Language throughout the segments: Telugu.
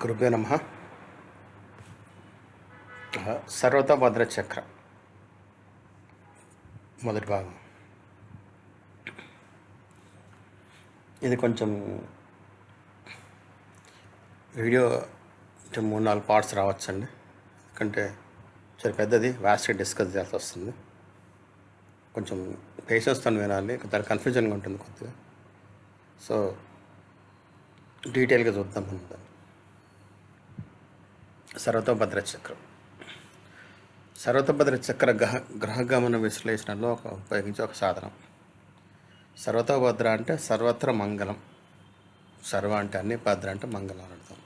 గురుభ్యో నమః. సర్వతోభద్ర చక్ర మొదటి భాగం. ఇది కొంచెం వీడియో 3-4 పార్ట్స్ రావచ్చండి, ఎందుకంటే చాలా పెద్దది, వ్యాస్ట్గా డిస్కస్ చేయాల్సి వస్తుంది. కొంచెం పేషెన్స్తో వినాలి, చాలా కన్ఫ్యూజన్గా ఉంటుంది కొద్దిగా. సో డీటెయిల్గా చూద్దాం. సర్వతోభద్ర చక్రం. సర్వతోభద్ర చక్ర గ్రహగమన విశ్లేషణలో ఉపయోగించే ఒక సాధనం. సర్వతోభద్ర అంటే సర్వత్ర మంగళం. సర్వ అంటే అన్ని, భద్ర అంటే మంగళం అని అర్థం.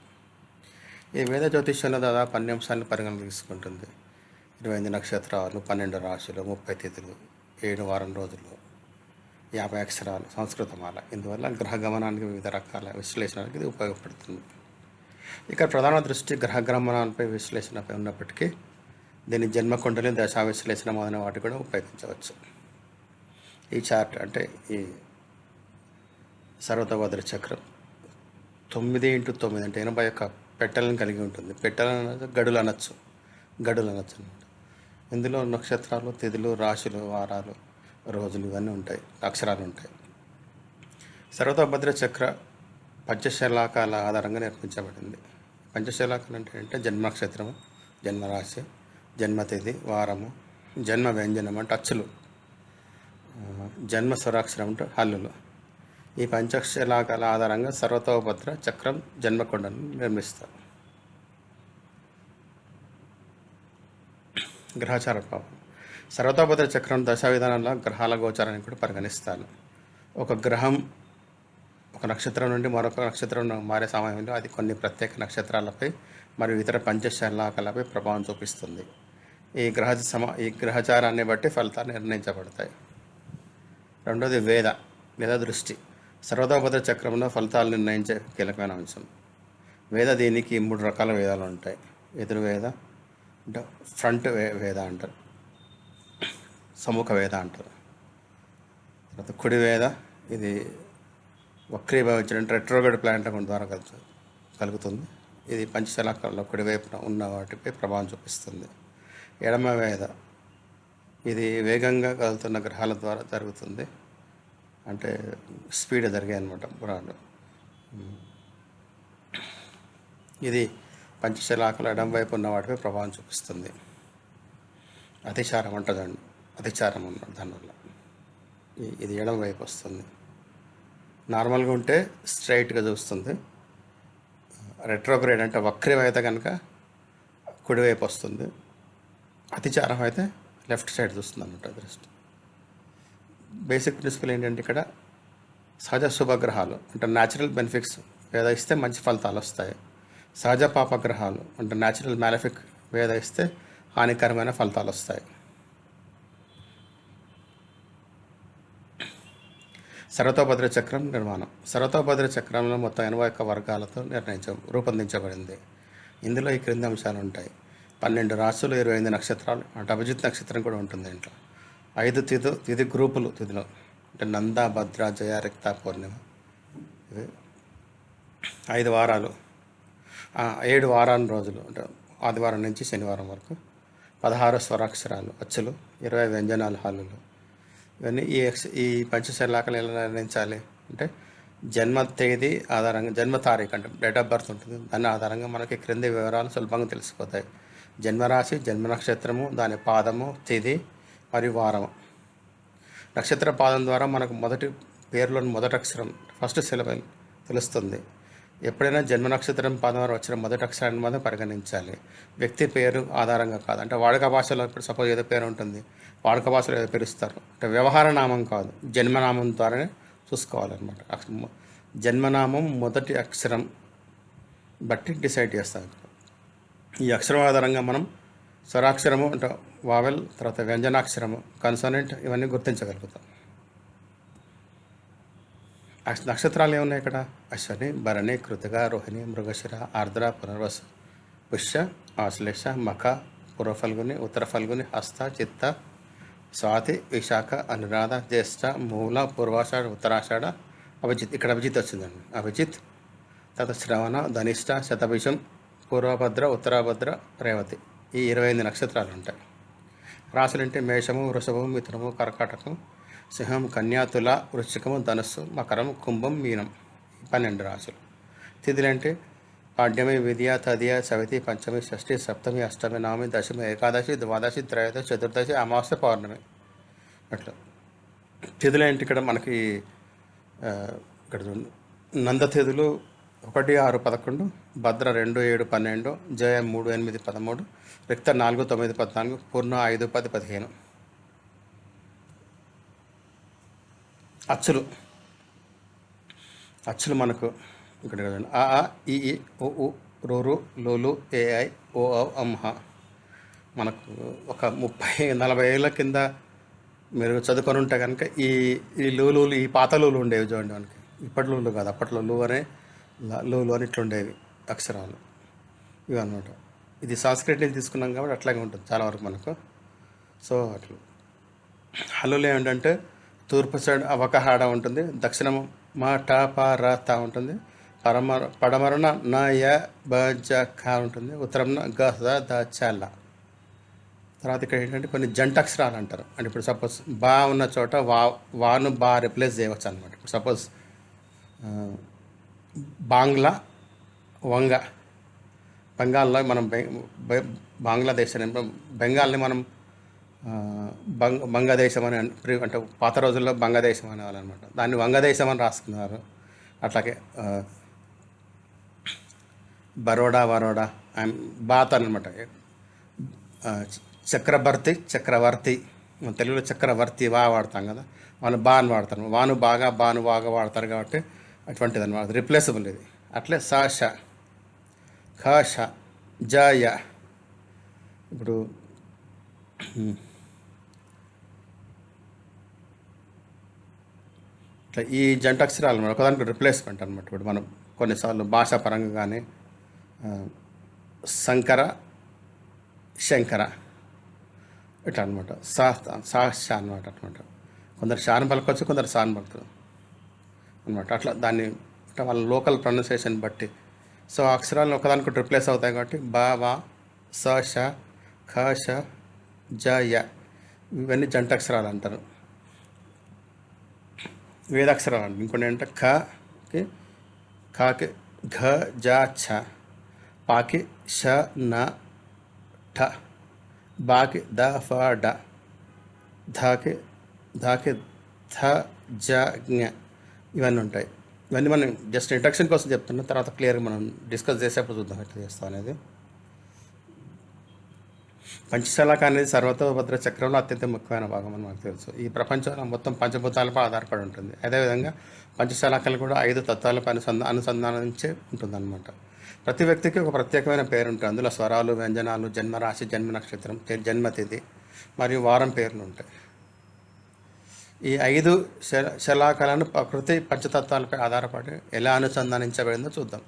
ఈ వేద జ్యోతిష్యంలో దాదాపు అన్ని అంశాలను పరిగణన తీసుకుంటుంది. 28 నక్షత్రాలు, 12 రాశులు, 30 తిథులు, 7 వారం రోజులు, 50 అక్షరాలు, సంస్కృతమాల. ఇందువల్ల గ్రహగమనానికి వివిధ రకాల విశ్లేషణకి ఇది ఉపయోగపడుతుంది. ఇక్కడ ప్రధాన దృష్టి గ్రహగమనాలపై విశ్లేషణపై ఉన్నప్పటికీ దీన్ని జన్మకుండలి, దశా విశ్లేషణ మొదలైన వాటి కూడా ఉపయోగించవచ్చు. ఈ చార్ట్ అంటే ఈ సర్వతోభద్ర చక్రం 9x9 అంటే 81 పెట్టెలను కలిగి ఉంటుంది. పెట్టెలను గడులు అనొచ్చు అనమాట. ఇందులో నక్షత్రాలు, తిథులు, రాశులు, వారాలు, రోజులు ఇవన్నీ ఉంటాయి, అక్షరాలు ఉంటాయి. సర్వతోభద్ర చక్ర పంచశలాకాల ఆధారంగా నిర్మించబడింది. పంచశలాకాలు అంటే జన్మ నక్షత్రము, జన్మరాశి, జన్మతిథి, వారము, జన్మ వ్యంజనం అంటే అచ్చులు, జన్మ స్వరాక్షరం అంటే హల్లులు. ఈ పంచశలాకాల ఆధారంగా సర్వతోభద్ర చక్రం జన్మకొండను నిర్మిస్తారు. గ్రహచార ప్రభావం. సర్వతోభద్ర చక్రం దశా విధానంలో గ్రహాల గోచారాన్ని కూడా పరిగణిస్తారు. ఒక గ్రహం ఒక నక్షత్రం నుండి మరొక నక్షత్రం మారే సమయంలో అది కొన్ని ప్రత్యేక నక్షత్రాలపై మరియు ఇతర పంచశలాకాలపై ప్రభావం చూపిస్తుంది. ఈ గ్రహచారాన్ని బట్టి ఫలితాలు నిర్ణయించబడతాయి. రెండోది వేద దృష్టి. సర్వతోభద్ర చక్రంలో ఫలితాలు నిర్ణయించే కీలకమైన అంశం వేద. దీనికి 3 రకాల వేదాలు ఉంటాయి. ఎదురు వేద అంటే ఫ్రంట్ వేద అంటారు, సముఖ వేద అంటారు. తర్వాత కుడి వేద, ఇది వక్రీభవించడం రెట్రోగ్రేడ్ ప్లానెట్ ద్వారా కలుగుతుంది. ఇది పంచశలాకాలలో కుడివైపున ఉన్న వాటిపై ప్రభావం చూపిస్తుంది. ఎడమ వేద, ఇది వేగంగా కదులుతున్న గ్రహాల ద్వారా జరుగుతుంది, అంటే స్పీడ్ జరిగాయి అన్నమాట పురాణాలు. ఇది పంచశలాకాల ఎడమ వైపు ఉన్న వాటిపై ప్రభావం చూపిస్తుంది. అతిచారం అంటుందండి, అతిచారం అన్నాడు దానివల్ల. ఇది ఎడమ వైపు వస్తుంది. నార్మల్గా ఉంటే స్ట్రైట్గా చూస్తుంది. రెట్రోగ్రేడ్ అంటే వక్రీయం అయితే కనుక కుడివైపు వస్తుంది. అతిచారం అయితే లెఫ్ట్ సైడ్ చూస్తుంది అన్నమాట దృష్టి. బేసిక్ ప్రిన్సిపల్ ఏంటంటే ఇక్కడ సహజ శుభగ్రహాలు అంటే న్యాచురల్ బెనిఫిట్స్ వేద ఇస్తే మంచి ఫలితాలు వస్తాయి. సహజ పాపగ్రహాలు అంటే న్యాచురల్ మ్యాలిఫిక్ వేద ఇస్తే హానికరమైన ఫలితాలు వస్తాయి. సర్వతోభద్ర చక్రం నిర్మాణం. సర్వతోభద్ర చక్రంలో మొత్తం 81 వర్గాలతో రూపొందించబడింది. ఇందులో ఈ క్రింది అంశాలు ఉంటాయి. 12 రాశులు, 28 నక్షత్రాలు అంటే అభిజిత్ నక్షత్రం కూడా ఉంటుంది దీంట్లో. 5 తిథి గ్రూపులు తిథిలో అంటే నంద, భద్ర, జయ, రిక్త, పౌర్ణిమ. ఇవి 5 వారాలు, 7 వారాల రోజులు అంటే ఆదివారం నుంచి శనివారం వరకు. 16 స్వరాక్షరాలు అచ్చులు, 20 వ్యంజనాలు హల్లులు. ఇవన్నీ ఈ పంచశలాకాలు ఎలా నిర్ణయించాలి అంటే జన్మ తేదీ ఆధారంగా, జన్మ తారీఖు అంటే డేట్ ఆఫ్ బర్త్ ఉంటుంది, దాని ఆధారంగా మనకి క్రింది వివరాలు సులభంగా తెలిసిపోతాయి. జన్మరాశి, జన్మ నక్షత్రము, దాని పాదము, తేదీ మరియు వారము. నక్షత్ర పాదం ద్వారా మనకు మొదటి పేరులోని మొదటి అక్షరం, ఫస్ట్ సిలబల్ తెలుస్తుంది. ఎప్పుడైనా జన్మ నక్షత్రం పాదం ద్వారా వచ్చిన మొదటి అక్షరాన్ని మాత్రం పరిగణించాలి. వ్యక్తి పేరు ఆధారంగా కాదు. అంటే వాడుక భాషలో ఇప్పుడు సపోజ్ ఏదో పేరు ఉంటుంది, వాడుక భాషలో ఏదో పేరుస్తారు, అంటే వ్యవహార నామం కాదు, జన్మనామం ద్వారానే చూసుకోవాలన్నమాట. జన్మనామం మొదటి అక్షరం బట్టి డిసైడ్ చేస్తాం. ఈ అక్షరం ఆధారంగా మనం స్వరాక్షరము అంటే వావెల్, తర్వాత వ్యంజనాక్షరము, కన్సోనెంట్ ఇవన్నీ గుర్తించగలుగుతాం. నక్షత్రాలు ఏమున్నాయి ఇక్కడ? అశ్వని, భరణి, కృతిక, రోహిణి, మృగశిర, ఆర్ద్ర, పునర్వసు, పుష్య, ఆశ్లేష, మఖ, పూర్వ ఫల్గుని, ఉత్తర ఫల్గుని, హస్త, చిత్త, స్వాతి, విశాఖ, అనురాధ, జ్యేష్ఠ, మూల, పూర్వాషాఢ, ఉత్తరాషాఢ, అభిజిత్. ఇక్కడ అభిజిత్ వచ్చిందండి. అభిజిత్, తర్వాత శ్రవణ, ధనిష్ట, శతభిషం, పూర్వభద్ర, ఉత్తరాభద్ర, రేవతి. ఈ 28 నక్షత్రాలు ఉంటాయి. రాశులు అంటే మేషము, వృషభము, మిథునము, కర్కాటకం, సింహం, కన్యా, తుల, వృశ్చికము, ధనుస్సు, మకరం, కుంభం, మీనం. 12 రాశులు. తిథులు అంటే పాడ్యమి, విద్య, తదియ, చవితి, పంచమి, షష్ఠి, సప్తమి, అష్టమి, నవమి, దశమి, ఏకాదశి, ద్వాదశి, త్రయోదశి, చతుర్దశి, అమావాస్య, పౌర్ణమి. అట్లా తిథులు ఏంటి ఇక్కడ మనకి ఇక్కడ చూడండి. నంద తిథులు 1, 6, 11, భద్ర 2, 7, 12, జయ 3, 8, 13, రిక్త 4, 9, 14, పూర్ణ 5, 10, 15. అచ్చులు మనకు ఇక్కడ చూడండి. ఆ, ఈ, ఉ, రు, లోలు, ఏఐ, ఓ, అంహ. మనకు ఒక 30-40 ఏళ్ళ కింద మీరు చదువుకొని ఉంటే కనుక ఈ ఈ లూలులు, ఈ పాత లూలు ఉండేవి చూడండి మనకి. ఇప్పటి లూలు కాదు, అప్పట్లో లూ అనే లూలు అని ఇట్లుండేవి అక్షరాలు ఇవి అనమాట. ఇది సంస్కృతి నుంచి తీసుకున్నాం కాబట్టి అట్లాగే ఉంటుంది చాలా వరకు మనకు. సో అట్లా హల్లులు ఏంటంటే తూర్పు సైడ్ అవకహాడ ఉంటుంది, దక్షిణం మా టా పా రా తా ఉంటుంది, పడమరన నా య బ జ ఖా ఉంటుంది, ఉత్తరంన గ ద ద చ ల. తర్వాత ఇక్కడ ఏంటంటే కొన్ని జంట అక్షరాలు అంటారు. అంటే ఇప్పుడు సపోజ్ బా ఉన్న చోట వాను బా రిప్లేస్ చేయవచ్చు అనమాట. ఇప్పుడు సపోజ్ బాంగ్లా, వంగ. బెంగాల్లో మనం బంగ్లాదేశ్ అని, బెంగాల్ని మనం బంగదేశం అని అంటే పాత రోజుల్లో బంగదేశం అనేవాళ్ళు అనమాట. దాన్ని వంగదేశం అని రాసుకున్నారు. అట్లాగే వరోడా బాత్ అనమాట. చక్రవర్తి మన తెలుగులో చక్రవర్తి వా వాడతాం కదా, వాళ్ళు బా అని వాడతారు. వాను బాగా, బాను బాగా వాడతారు కాబట్టి అటువంటిది అనమాట, రిప్లేసబుల్ ఇది. అట్లే సా ష, ఖ ష, జ య. ఇప్పుడు ఇట్లా ఈ జంట అక్షరాలు అనమాట ఒకదానికి రిప్లేస్మెంట్ అనమాట. ఇప్పుడు మనం కొన్నిసార్లు భాషా పరంగా కానీ శంకర, శంకర ఇట్లా అనమాట. సా షా అనమాట. అనమాట కొందరు షాను పలకొచ్చు, కొందరు సాను పలుకుతారు అనమాట. అట్లా దాన్ని అంటే వాళ్ళ లోకల్ ప్రొనౌన్సియేషన్ బట్టి. సో అక్షరాలు ఒకదానికి రిప్లేస్ అవుతాయి కాబట్టి బా, వా, స, ష, ఖ, ష, జ, య ఇవన్నీ జంట అక్షరాలు అంటారు. వేదాక్షరాలు అంటారు. ఇంకోటి ఏంటంటే ఖకి, ఖాకి ఘ, జ, ఛ, పాకి ష, న, ఠ, బాకి ద, ఫ, డ, ధాకి ధ, జ, జ్ఞ. ఇవన్నీ ఉంటాయి. ఇవన్నీ మనం జస్ట్ ఇంట్రడక్షన్ కోసం చెప్తున్నాం. తర్వాత క్లియర్గా మనం డిస్కస్ చేసేప్పుడు చూద్దాం ఎట్లా చేస్తాం అనేది. పంచశలాక అనేది సర్వతోభద్ర చక్రంలో అత్యంత ముఖ్యమైన భాగం అని మనకు తెలుసు. ఈ ప్రపంచంలో మొత్తం పంచభూతాలపై ఆధారపడి ఉంటుంది. అదేవిధంగా పంచశలాకలు కూడా 5 తత్వాలపై అనుసంధానించే ఉంటుందన్నమాట. ప్రతి వ్యక్తికి ఒక ప్రత్యేకమైన పేరు ఉంటుంది. అందులో స్వరాలు, వ్యంజనాలు, జన్మరాశి, జన్మ నక్షత్రం, జన్మతిథి మరియు వారం పేర్లు ఉంటాయి. ఈ 5 శలాకలను ప్రకృతి పంచతత్వాలపై ఆధారపడి ఎలా అనుసంధానించబడిందో చూద్దాం.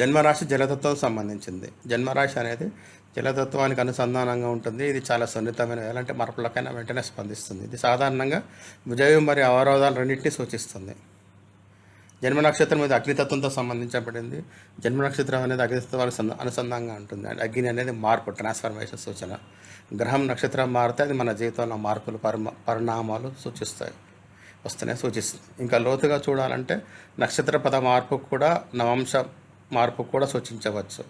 జన్మరాశి జలతత్వం సంబంధించింది. జన్మరాశి అనేది జలతత్వానికి అనుసంధానంగా ఉంటుంది. ఇది చాలా సున్నితమైన, ఎలాంటి మార్పులకైనా వెంటనే స్పందిస్తుంది. ఇది సాధారణంగా విజయం మరియు అవరోధాలు రెండింటినీ సూచిస్తుంది. జన్మ నక్షత్రం మీద అగ్నితత్వంతో సంబంధించబడింది. జన్మ నక్షత్రం అనేది అగ్నితత్వానికి అనుసంధానంగా ఉంటుంది. అగ్ని అనేది మార్పు, ట్రాన్స్ఫర్మేషన్ సూచన. గ్రహం, నక్షత్రం మారితే అది మన జీవితంలో మార్పులు, పరిణామాలు సూచిస్తుంది. ఇంకా లోతుగా చూడాలంటే నక్షత్ర పద మార్పు కూడా, నవాంశ మార్పు కూడా సూచించవచ్చు.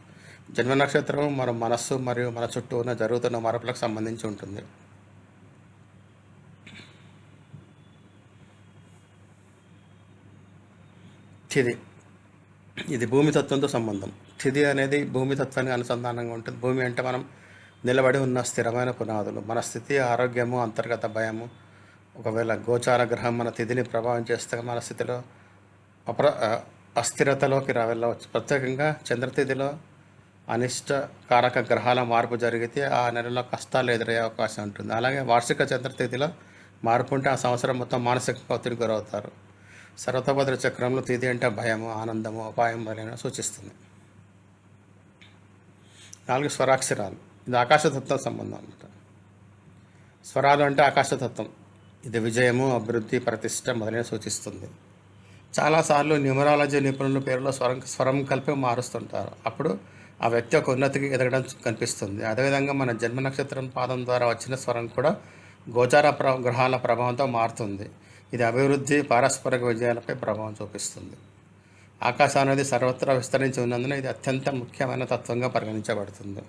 జన్మ నక్షత్రం మన మనస్సు మరియు మన చుట్టూ ఉన్న జరుగుతున్న మార్పులకు సంబంధించి ఉంటుంది. తిథి, ఇది భూమితత్వంతో సంబంధం. తిథి అనేది భూమితత్వానికి అనుసంధానంగా ఉంటుంది. భూమి అంటే మనం నిలబడి ఉన్న స్థిరమైన పునాదులు. మన స్థితి, ఆరోగ్యము, అంతర్గత భయము. ఒకవేళ గోచార గ్రహం మన తిథిని ప్రభావం చేస్తే మన స్థితిలో అస్థిరతలోకి వెళ్ళవచ్చు. ప్రత్యేకంగా చంద్రతిథిలో అనిష్టకారక గ్రహాల మార్పు జరిగితే ఆ నెలలో కష్టాలు ఎదురయ్యే అవకాశం ఉంటుంది. అలాగే వార్షిక చంద్రతిథిలో మార్పు ఉంటే ఆ సంవత్సరం మొత్తం మానసిక ఒత్తిడికి గురవుతారు. సర్వతోభద్ర చక్రంలో తిథి అంటే భయము, ఆనందము, అపాయం మొదలైన సూచిస్తుంది. 4 స్వరాక్షరాలు, ఇది ఆకాశతత్వం సంబంధం అన్నమాట. స్వరాలు అంటే ఆకాశతత్వం. ఇది విజయము, అభివృద్ధి, ప్రతిష్ట మొదలైన సూచిస్తుంది. చాలాసార్లు న్యూమరాలజీ నిపుణుల పేరులో స్వరం కలిపి మారుస్తుంటారు. అప్పుడు ఆ వ్యక్తి ఒక ఉన్నతికి ఎదగడం కనిపిస్తుంది. అదేవిధంగా మన జన్మ నక్షత్రం పాదం ద్వారా వచ్చిన స్వరం కూడా గోచార గ్రహాల ప్రభావంతో మారుతుంది. ఇది అభివృద్ధి, పారస్పరిక విజయాలపై ప్రభావం చూపిస్తుంది. ఆకాశం అనేది సర్వత్రా విస్తరించి ఉన్నందున ఇది అత్యంత ముఖ్యమైన తత్వంగా పరిగణించబడుతుంది.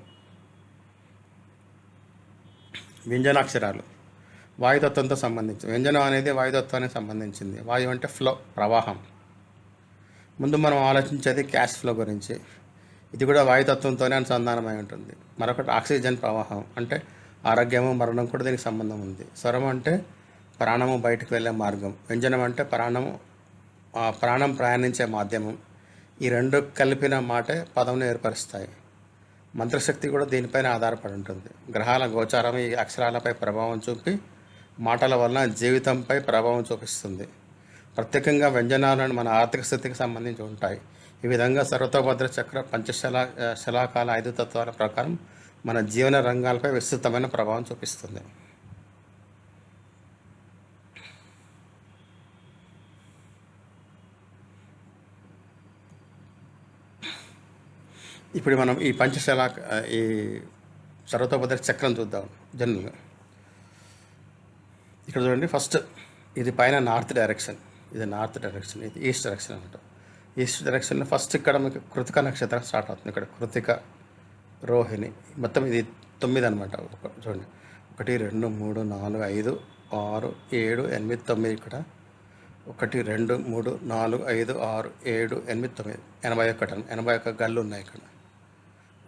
వ్యంజనాక్షరాలు వాయుతత్వంతో సంబంధించి. వ్యంజనం అనేది వాయుతత్వానికి సంబంధించింది. వాయువు అంటే ఫ్లో, ప్రవాహం. ముందు మనం ఆలోచించేది క్యాష్ ఫ్లో గురించి. ఇది కూడా వాయుతత్వంతోనే అనుసంధానమై ఉంటుంది. మరొకటి ఆక్సిజన్ ప్రవాహం, అంటే ఆరోగ్యము, మరణం కూడా దీనికి సంబంధం ఉంది. స్వరం అంటే ప్రాణము బయటకు వెళ్ళే మార్గం. వ్యంజనం అంటే ప్రాణం ప్రయాణించే మాధ్యమం. ఈ రెండు కలిపిన మాటే పదంను ఏర్పరుస్తాయి. మంత్రశక్తి కూడా దీనిపైన ఆధారపడి ఉంటుంది. గ్రహాల గోచారం ఈ అక్షరాలపై ప్రభావం చూపి మాటల వలన జీవితంపై ప్రభావం చూపిస్తుంది. ప్రత్యేకంగా వ్యంజనాలను మన ఆర్థిక స్థితికి సంబంధించి ఉంటాయి. ఈ విధంగా సర్వతోభద్ర చక్ర శలాకాల 5 తత్వాల ప్రకారం మన జీవన రంగాలపై విస్తృతమైన ప్రభావం చూపిస్తుంది. ఇప్పుడు మనం ఈ ఈ సర్వతోభద్ర చక్రం చూద్దాం. జనరల్గా ఇక్కడ చూడండి. ఫస్ట్ ఇది పైన నార్త్ డైరెక్షన్, ఇది నార్త్ డైరెక్షన్, ఇది ఈస్ట్ డైరెక్షన్ అనమాట. ఈస్ట్ డైరెక్షన్లో ఫస్ట్ ఇక్కడ మీకు కృతిక నక్షత్రం స్టార్ట్ అవుతుంది. ఇక్కడ కృతిక, రోహిణి, మొత్తం ఇది 9 అనమాట. చూడండి, 1 2 3 4 5 6 7 8 9. ఇక్కడ 1 2 3 4 5 6 7 8 9 81 గళ్ళు ఉన్నాయి ఇక్కడ.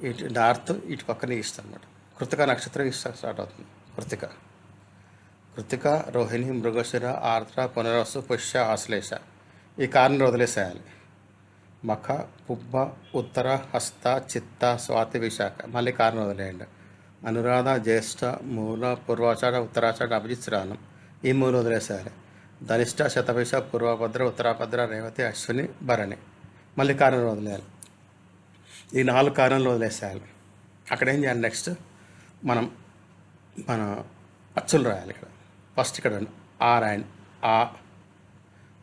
ఇటు నార్త్, ఇటు పక్కన ఈస్ట్ అనమాట. కృతిక నక్షత్రం ఈస్ట్ స్టార్ట్ అవుతుంది. కృతిక, రోహిణి, మృగశిర, ఆర్ద్ర, పునరస్సు, పుష్య, ఆశ్లేష. ఈ కారణం వదిలేసేయాలి. మఖ, పుబ్బ, ఉత్తర, హస్త, చిత్త, స్వాతి, విశాఖ. మళ్ళీ కారణం వదిలేయండి. అనురాధ, జ్యేష్ఠ, మూల, పూర్వాషాఢ, ఉత్తరాషాఢ, అభిజిత్, శ్రావణం. ఈ 3 వదిలేసేయాలి. ధనిష్ట, శతభిష, పూర్వభద్ర, ఉత్తరాభద్ర, రేవతి, అశ్విని, భరణి. మళ్ళీ కారణం వదిలేయాలి. ఈ 4 కారణాలు వదిలేసేయాలి. అక్కడ ఏం చేయాలి? నెక్స్ట్ మన అచ్చులు రాయాలి. ఇక్కడ ఫస్ట్ ఇక్కడ ఆ రాయండి. ఆ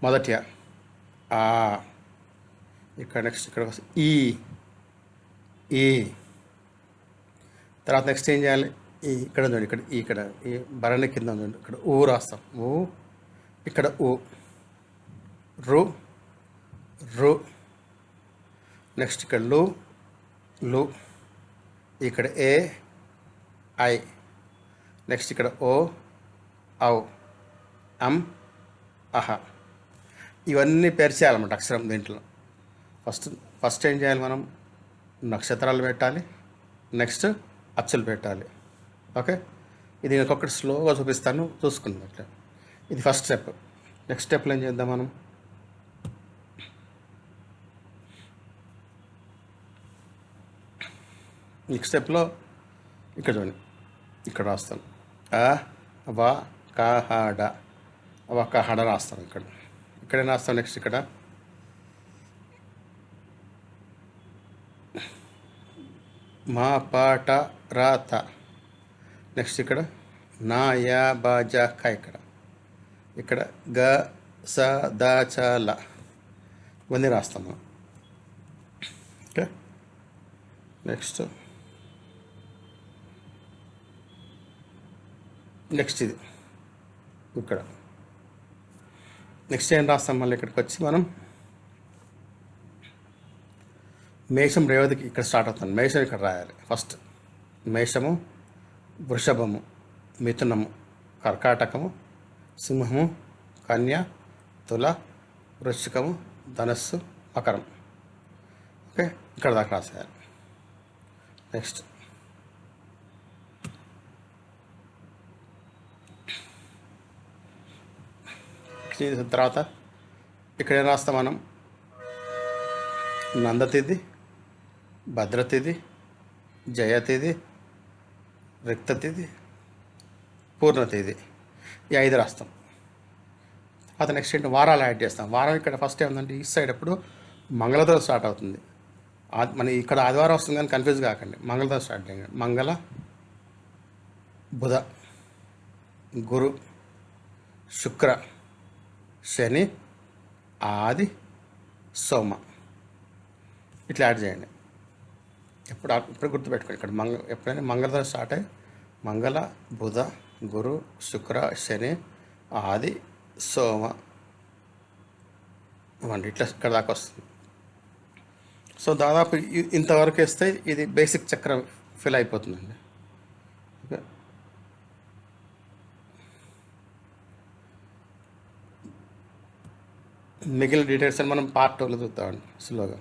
మొదటి ఆ. ఇక్కడ నెక్స్ట్ ఇక్కడ ఈ తర్వాత నెక్స్ట్ ఏం చేయాలి? ఇక్కడ చూడండి, ఇక్కడ ఈ భరణి కింద చూడండి, ఇక్కడ ఊ రాస్తాం. ఊ, ఇక్కడ ఊ, రు. నెక్స్ట్ ఇక్కడ లు, ఇక్కడ ఏ, ఐ. నెక్స్ట్ ఇక్కడ ఓ, ఔ, అం, అహ. ఇవన్నీ పేర్చేయాలన్నమాట అక్షరం దీంట్లో. ఫస్ట్ ఏం చేయాలి? మనం నక్షత్రాలు పెట్టాలి, నెక్స్ట్ అచ్చులు పెట్టాలి. ఓకే, ఇది ఒక్కొక్కటి స్లోగా చూపిస్తాను, చూసుకున్నట్లే. ఇది ఫస్ట్ స్టెప్. నెక్స్ట్ స్టెప్లో ఏం చేద్దాం? మనం నెక్స్ట్ స్టెప్లో ఇక్కడ చూడండి, ఇక్కడ రాస్తాను. అ, వ, క, హ, డ. హడ రాస్తాను. ఇక్కడే రాస్తాను. నెక్స్ట్ ఇక్కడ మా, ప, ట, ర, త. నెక్స్ట్ ఇక్కడ నా, యా, బ, జ, క. ఇక్కడ గ, స, ద, చ, ల. ఇవన్నీ రాస్తాము. ఓకే, నెక్స్ట్ ఇది ఇక్కడ. నెక్స్ట్ ఏం రాస్తాం? మళ్ళీ ఇక్కడికి వచ్చి మనం మేషం, రేవతికి ఇక్కడ స్టార్ట్ అవుతుంది. మేషం ఇక్కడ రాయాలి ఫస్ట్. మేషము, వృషభము, మిథునము, కర్కాటకము, సింహము, కన్య, తుల, వృశ్చికము, ధనస్సు, మకరం. ఓకే, ఇక్కడ దాకా రాసేయాలి. నెక్స్ట్ తర్వాత ఇక్కడ ఏం రాస్తాం మనం? నందతిథి, భద్రతిథి, జయతిథి, రిక్తతిథి, పూర్ణతిథి. ఈ 5 రాస్తాం. తర్వాత నెక్స్ట్ ఏంటి? వారాలు యాడ్ చేస్తాం. వారం ఇక్కడ ఫస్ట్ ఏముందంటే ఈస్ట్ సైడ్ ఎప్పుడు మంగళతో స్టార్ట్ అవుతుంది. మన ఇక్కడ ఆదివారం వస్తుంది కానీ కన్ఫ్యూజ్ కాకండి. మంగళతో స్టార్ట్ చేయండి. మంగళ, బుధ, గురు, శుక్ర, శని, ఆది సోమ ఇట్లా యాడ్ చేయండి. ఇప్పుడు గుర్తుపెట్టుకోండి, ఇక్కడ ఎప్పుడైనా మంగళతో స్టార్ట్ అయ్యి మంగళ, బుధ, గురు, శుక్ర, శని, ఆది, సోమ ఇవ్వండి. ఇట్లా ఇక్కడ దాకా వస్తుంది. సో దాదాపు ఇంతవరకు వేస్తే ఇది బేసిక్ చక్రం ఫిల్ అయిపోతుందండి. ఓకే, మిగిలిన డీటెయిల్స్ అని మనం పార్ట్ 2లో చూద్దామండి స్లోగా.